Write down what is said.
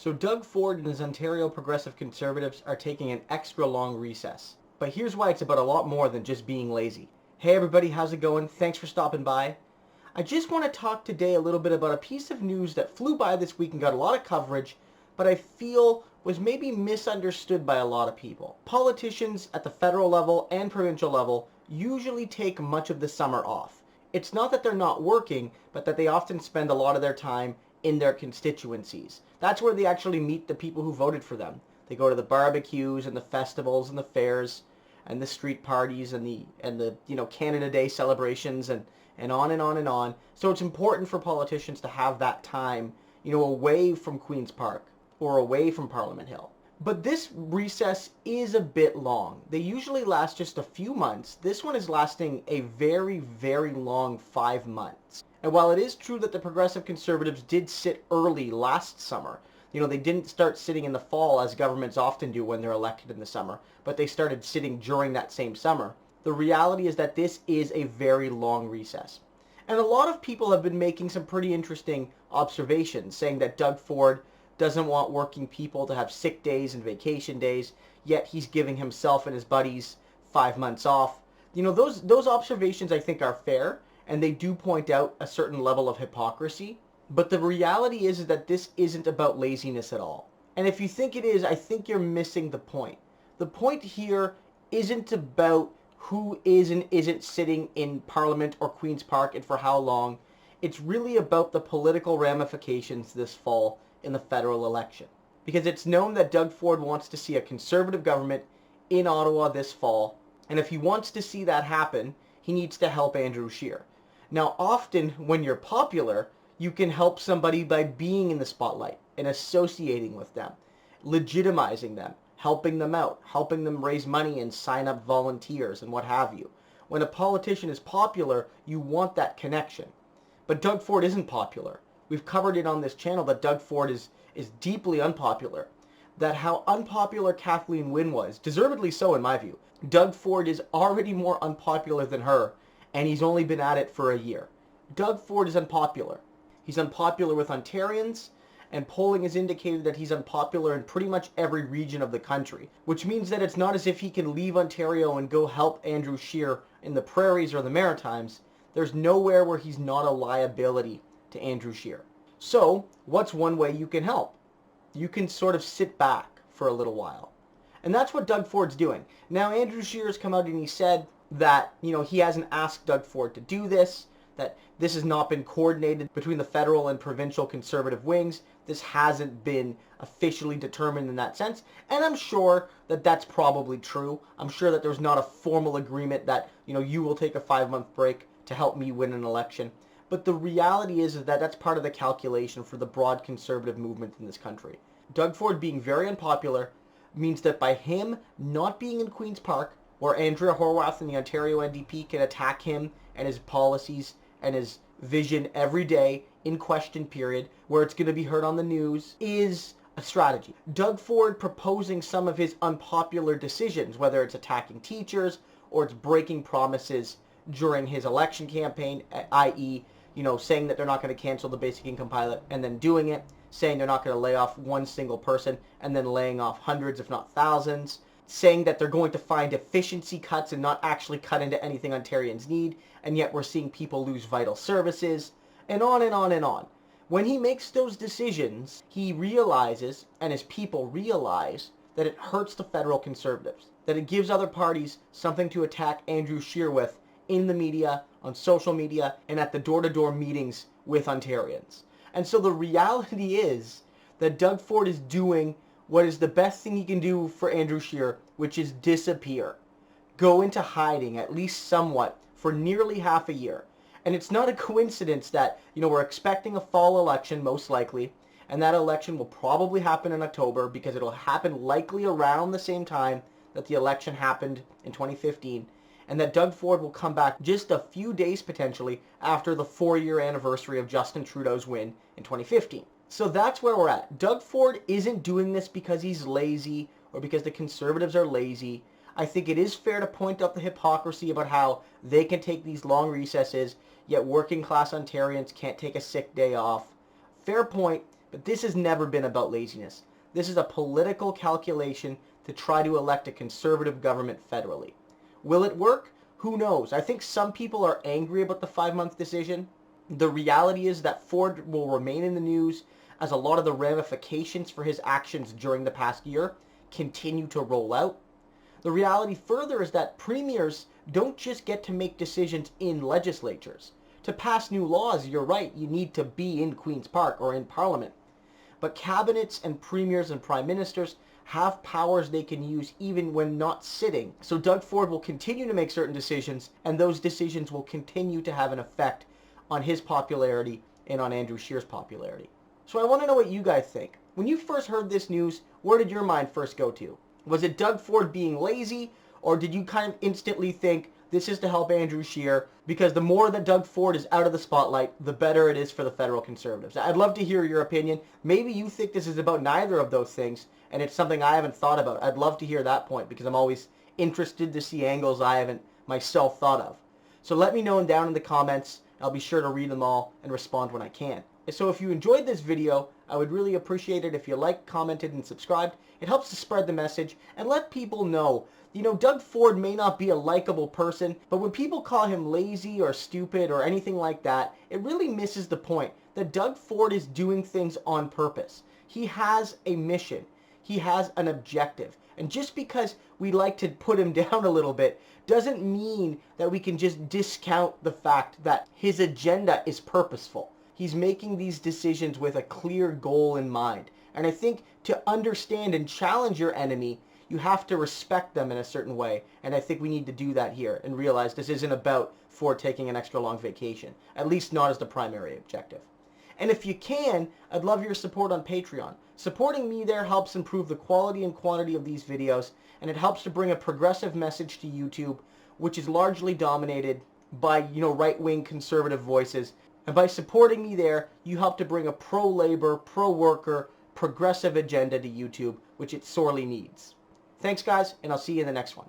So Doug Ford and his Ontario Progressive Conservatives are taking an extra long recess. But here's why it's about a lot more than just being lazy. Hey everybody, how's it going? Thanks for stopping by. I just want to talk today a little bit about a piece of news that flew by this week and got a lot of coverage, but I feel was maybe misunderstood by a lot of people. Politicians at the federal level and provincial level usually take much of the summer off. It's not that they're not working, but that they often spend a lot of their time in their constituencies. That's where they actually meet the people who voted for them. They go to the barbecues and the festivals and the fairs and the street parties and the Canada Day celebrations and on and on and on. So it's important for politicians to have that time, away from Queen's Park or away from Parliament Hill. But this recess is a bit long. They usually last just a few months. This one is lasting a very, very long 5 months. And while it is true that the Progressive Conservatives did sit early last summer, they didn't start sitting in the fall as governments often do when they're elected in the summer, but they started sitting during that same summer. The reality is that this is a very long recess. And a lot of people have been making some pretty interesting observations, saying that Doug Ford doesn't want working people to have sick days and vacation days, yet he's giving himself and his buddies 5 months off. Those observations I think are fair, and they do point out a certain level of hypocrisy. But the reality is that this isn't about laziness at all. And if you think it is, I think you're missing the point. The point here isn't about who is and isn't sitting in Parliament or Queen's Park and for how long. It's really about the political ramifications this fall in the federal election. Because it's known that Doug Ford wants to see a Conservative government in Ottawa this fall. And if he wants to see that happen, he needs to help Andrew Scheer. Now, often when you're popular, you can help somebody by being in the spotlight and associating with them, legitimizing them, helping them out, helping them raise money and sign up volunteers and what have you. When a politician is popular, you want that connection. But Doug Ford isn't popular. We've covered it on this channel that Doug Ford is deeply unpopular. That how unpopular Kathleen Wynne was, deservedly so in my view. Doug Ford is already more unpopular than her, and he's only been at it for a year. Doug Ford is unpopular. He's unpopular with Ontarians, and polling has indicated that he's unpopular in pretty much every region of the country, which means that it's not as if he can leave Ontario and go help Andrew Scheer in the prairies or the Maritimes. There's nowhere where he's not a liability to Andrew Scheer. So, what's one way you can help? You can sort of sit back for a little while. And that's what Doug Ford's doing. Now, Andrew Scheer has come out and he said that, he hasn't asked Doug Ford to do this, that this has not been coordinated between the federal and provincial Conservative wings. This hasn't been officially determined in that sense. And I'm sure that that's probably true. I'm sure that there's not a formal agreement that, you will take a 5-month break to help me win an election. But the reality is that that's part of the calculation for the broad Conservative movement in this country. Doug Ford being very unpopular means that by him not being in Queen's Park, where Andrea Horwath and the Ontario NDP can attack him and his policies and his vision every day in question period, where it's going to be heard on the news, is a strategy. Doug Ford proposing some of his unpopular decisions, whether it's attacking teachers or it's breaking promises during his election campaign, i.e., saying that they're not going to cancel the basic income pilot and then doing it, saying they're not going to lay off one single person and then laying off hundreds if not thousands, saying that they're going to find efficiency cuts and not actually cut into anything Ontarians need, and yet we're seeing people lose vital services, and on and on and on. When he makes those decisions, he realizes, and his people realize, that it hurts the federal Conservatives, that it gives other parties something to attack Andrew Scheer with in the media, on social media, and at the door-to-door meetings with Ontarians. And so the reality is that Doug Ford is doing what is the best thing he can do for Andrew Scheer, which is disappear. Go into hiding, at least somewhat, for nearly half a year. And it's not a coincidence that, we're expecting a fall election, most likely, and that election will probably happen in October because it'll happen likely around the same time that the election happened in 2015, and that Doug Ford will come back just a few days potentially after the 4-year anniversary of Justin Trudeau's win in 2015. So that's where we're at. Doug Ford isn't doing this because he's lazy or because the Conservatives are lazy. I think it is fair to point out the hypocrisy about how they can take these long recesses, yet working class Ontarians can't take a sick day off. Fair point, But this has never been about laziness. This is a political calculation to try to elect a conservative government federally. Will it work? Who knows? I think some people are angry about the 5-month decision. The reality is that Ford will remain in the news as a lot of the ramifications for his actions during the past year continue to roll out. The reality further is that premiers don't just get to make decisions in legislatures. To pass new laws, you're right, you need to be in Queen's Park or in Parliament. But cabinets and premiers and prime ministers have powers they can use even when not sitting. So Doug Ford will continue to make certain decisions, and those decisions will continue to have an effect on his popularity and on Andrew Scheer's popularity. So I want to know what you guys think. When you first heard this news, where did your mind first go to? Was it Doug Ford being lazy, or did you kind of instantly think this is to help Andrew Scheer, because the more that Doug Ford is out of the spotlight, the better it is for the federal Conservatives? I'd love to hear your opinion. Maybe you think this is about neither of those things, and it's something I haven't thought about. I'd love to hear that point, because I'm always interested to see angles I haven't myself thought of. So let me know down in the comments. I'll be sure to read them all and respond when I can. So if you enjoyed this video, I would really appreciate it if you liked, commented, and subscribed. It helps to spread the message and let people know. You know, Doug Ford may not be a likable person, but when people call him lazy or stupid or anything like that, it really misses the point that Doug Ford is doing things on purpose. He has a mission. He has an objective. And just because we like to put him down a little bit doesn't mean that we can just discount the fact that his agenda is purposeful. He's making these decisions with a clear goal in mind. And I think to understand and challenge your enemy, you have to respect them in a certain way. And I think we need to do that here and realize this isn't about Ford taking an extra long vacation, at least not as the primary objective. And if you can, I'd love your support on Patreon. Supporting me there helps improve the quality and quantity of these videos, and it helps to bring a progressive message to YouTube, which is largely dominated by, right-wing conservative voices. And by supporting me there, you help to bring a pro-labor, pro-worker, progressive agenda to YouTube, which it sorely needs. Thanks, guys, and I'll see you in the next one.